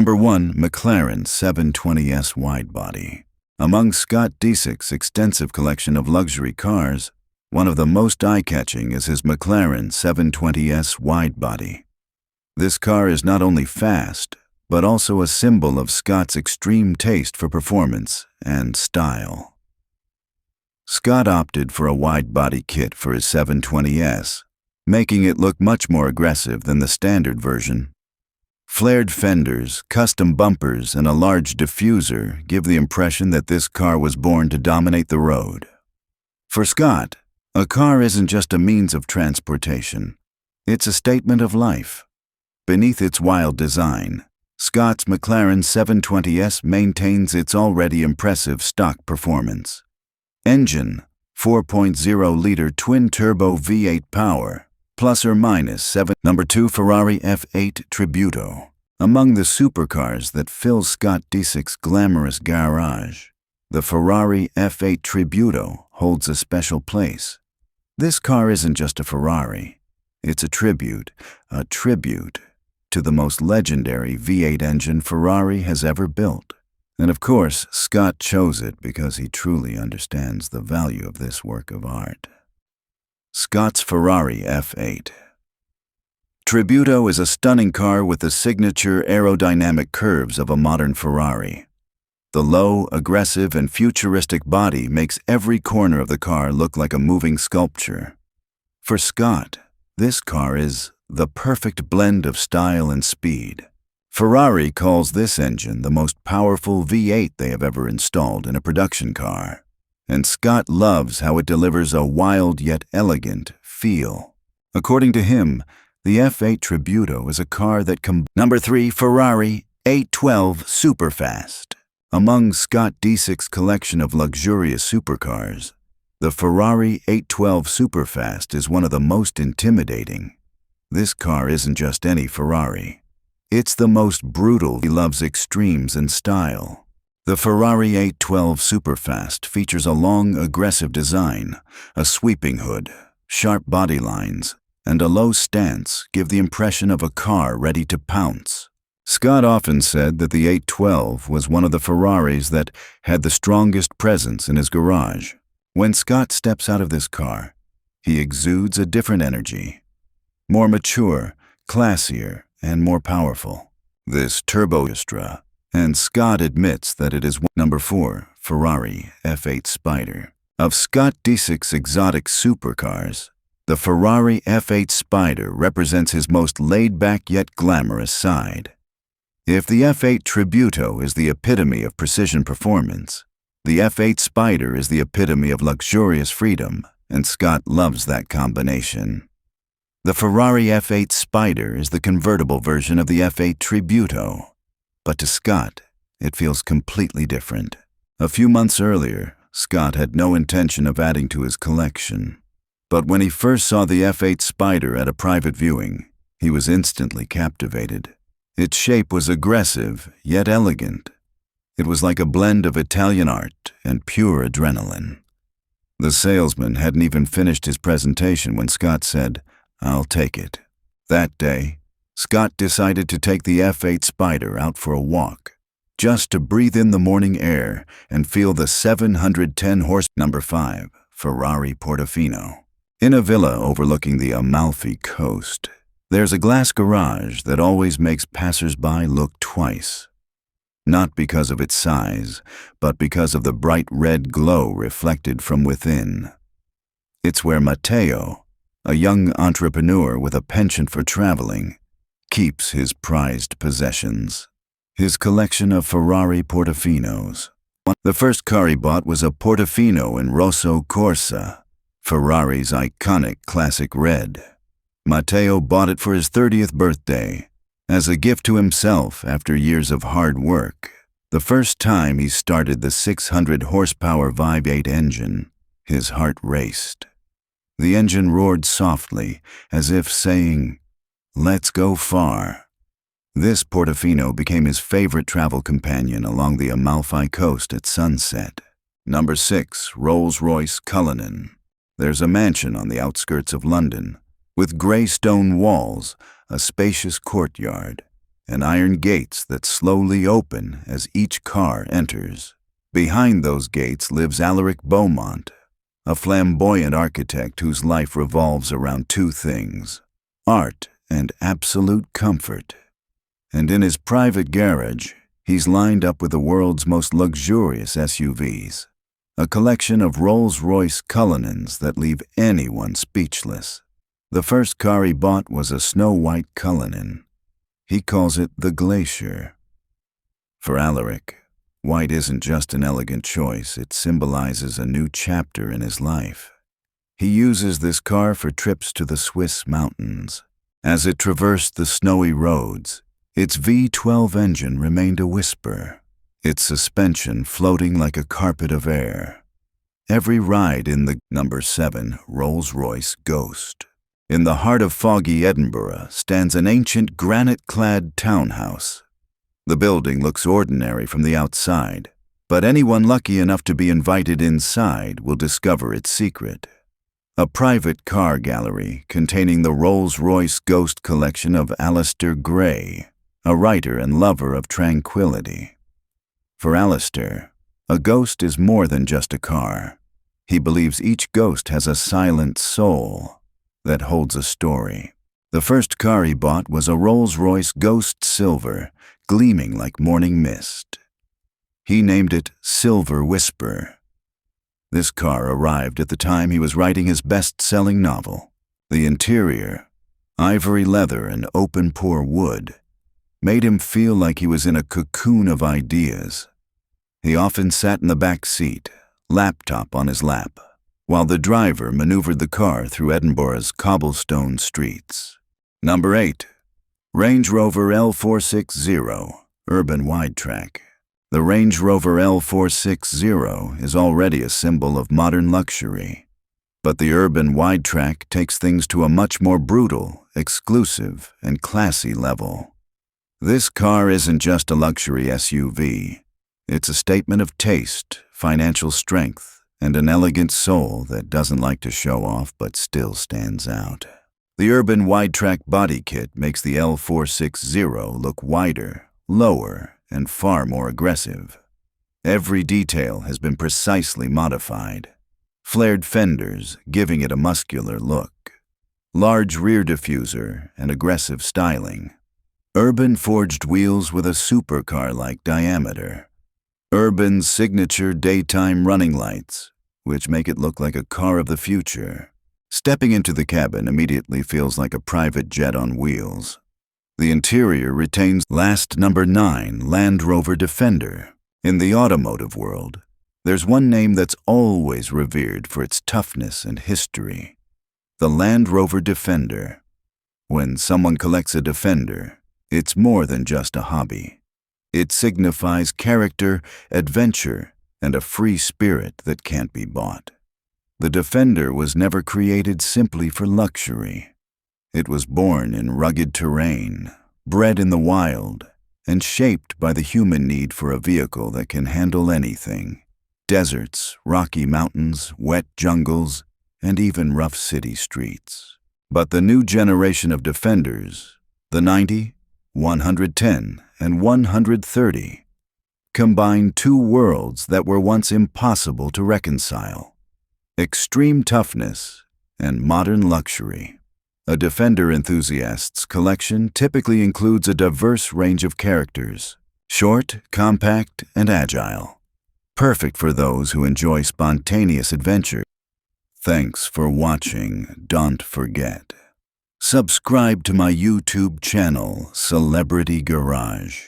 Number 1. McLaren 720S Widebody. Among Scott Disick's extensive collection of luxury cars, one of the most eye-catching is his McLaren 720S Widebody. This car is not only fast, but also a symbol of Scott's extreme taste for performance and style. Scott opted for a wide-body kit for his 720S, making it look much more aggressive than the standard version. Flared fenders, custom bumpers, and a large diffuser give the impression that this car was born to dominate the road. For Scott, a car isn't just a means of transportation. It's a statement of life. Beneath its wild design, Scott's McLaren 720S maintains its already impressive stock performance. Engine, 4.0-liter twin-turbo V8 power, plus or minus 7. Number 2. Ferrari F8 Tributo. Among the supercars that fill Scott Disick's glamorous garage, the Ferrari F8 Tributo holds a special place. This car isn't just a Ferrari. It's a tribute to the most legendary V8 engine Ferrari has ever built. And of course, Scott chose it because he truly understands the value of this work of art. Scott's Ferrari F8. Tributo is a stunning car with the signature aerodynamic curves of a modern Ferrari. The low, aggressive, and futuristic body makes every corner of the car look like a moving sculpture. For Scott, this car is the perfect blend of style and speed. Ferrari calls this engine the most powerful V8 they have ever installed in a production car, and Scott loves how it delivers a wild yet elegant feel. According to him, the F8 Tributo is a car that Number 3. Ferrari 812 Superfast. Among Scott Disick's collection of luxurious supercars, the Ferrari 812 Superfast is one of the most intimidating. This car isn't just any Ferrari. It's the most brutal. He loves extremes and style. The Ferrari 812 Superfast features a long, aggressive design, a sweeping hood, sharp body lines, and a low stance give the impression of a car ready to pounce. Scott often said that the 812 was one of the Ferraris that had the strongest presence in his garage. When Scott steps out of this car, he exudes a different energy. More mature, classier, and more powerful. This turbo orchestra, and Scott admits that it is Number 4. Ferrari F8 Spider. Of Scott Disick's exotic supercars, the Ferrari F8 Spider represents his most laid-back yet glamorous side. If the F8 Tributo is the epitome of precision performance, the F8 Spider is the epitome of luxurious freedom, and Scott loves that combination. The Ferrari F8 Spider is the convertible version of the F8 Tributo, but to Scott, it feels completely different. A few months earlier, Scott had no intention of adding to his collection, but when he first saw the F8 Spider at a private viewing, he was instantly captivated. Its shape was aggressive, yet elegant. It was like a blend of Italian art and pure adrenaline. The salesman hadn't even finished his presentation when Scott said, "I'll take it." That day, Scott decided to take the F8 Spider out for a walk, just to breathe in the morning air and feel the 710 horse. Number 5. Ferrari Portofino. In a villa overlooking the Amalfi Coast, there's a glass garage that always makes passers-by look twice. Not because of its size, but because of the bright red glow reflected from within. It's where Matteo, a young entrepreneur with a penchant for traveling, keeps his prized possessions. His collection of Ferrari Portofinos. The first car he bought was a Portofino in Rosso Corsa, Ferrari's iconic classic red. Matteo bought it for his 30th birthday, as a gift to himself after years of hard work. The first time he started the 600-horsepower V8 engine, his heart raced. The engine roared softly, as if saying, "Let's go far." This Portofino became his favorite travel companion along the Amalfi Coast at sunset. Number 6. Rolls-Royce Cullinan. There's a mansion on the outskirts of London, with grey stone walls, a spacious courtyard, and iron gates that slowly open as each car enters. Behind those gates lives 𝗟𝗂𝘀𝗶𝗰𝗸'𝘀, a flamboyant architect whose life revolves around two things: art and absolute comfort. And in his private garage, he's lined up with the world's most luxurious SUVs, a collection of Rolls-Royce Cullinans that leave anyone speechless. The first car he bought was a snow-white Cullinan. He calls it the Glacier. For Alaric, white isn't just an elegant choice, it symbolizes a new chapter in his life. He uses this car for trips to the Swiss mountains. As it traversed the snowy roads, its V12 engine remained a whisper, its suspension floating like a carpet of air. Every ride in the No. 7 Rolls-Royce Ghost. In the heart of foggy Edinburgh stands an ancient granite-clad townhouse. The building looks ordinary from the outside, but anyone lucky enough to be invited inside will discover its secret. A private car gallery containing the Rolls-Royce Ghost collection of Alistair Gray, a writer and lover of tranquility. For Alistair, a ghost is more than just a car. He believes each ghost has a silent soul that holds a story. The first car he bought was a Rolls-Royce Ghost Silver, gleaming like morning mist. He named it Silver Whisper. This car arrived at the time he was writing his best-selling novel. The interior, ivory leather and open-pore wood, made him feel like he was in a cocoon of ideas. He often sat in the back seat, laptop on his lap, while the driver maneuvered the car through Edinburgh's cobblestone streets. Number 8. Range Rover 𝗟𝗂𝘀𝗶𝗀𝗃 Urban Wide Track. The Range Rover 𝗟𝗂𝘀𝗶𝗃 is already a symbol of modern luxury, but the Urban Wide Track takes things to a much more brutal, exclusive, and classy level. This car isn't just a luxury SUV. It's a statement of taste, financial strength, and an elegant soul that doesn't like to show off but still stands out. The Urban Wide Track body kit makes the 𝗟𝗂𝘀𝗶𝗀𝗃 look wider, lower, and far more aggressive. Every detail has been precisely modified. Flared fenders, giving it a muscular look. Large rear diffuser and aggressive styling. Urban forged wheels with a supercar-like diameter. Urban's signature daytime running lights, which make it look like a car of the future. Stepping into the cabin immediately feels like a private jet on wheels. The interior retains last number 9 Land Rover Defender. In the automotive world, there's one name that's always revered for its toughness and history: the Land Rover Defender. When someone collects a Defender, it's more than just a hobby. It signifies character, adventure, and a free spirit that can't be bought. The Defender was never created simply for luxury. It was born in rugged terrain, bred in the wild, and shaped by the human need for a vehicle that can handle anything: deserts, rocky mountains, wet jungles, and even rough city streets. But the new generation of Defenders, the 90, 110, and 130, combine two worlds that were once impossible to reconcile: extreme toughness and modern luxury. A Defender enthusiast's collection typically includes a diverse range of characters, short, compact, and agile, perfect for those who enjoy spontaneous adventure. Thanks for watching. Don't forget, subscribe to my YouTube channel, Celebrity Garage.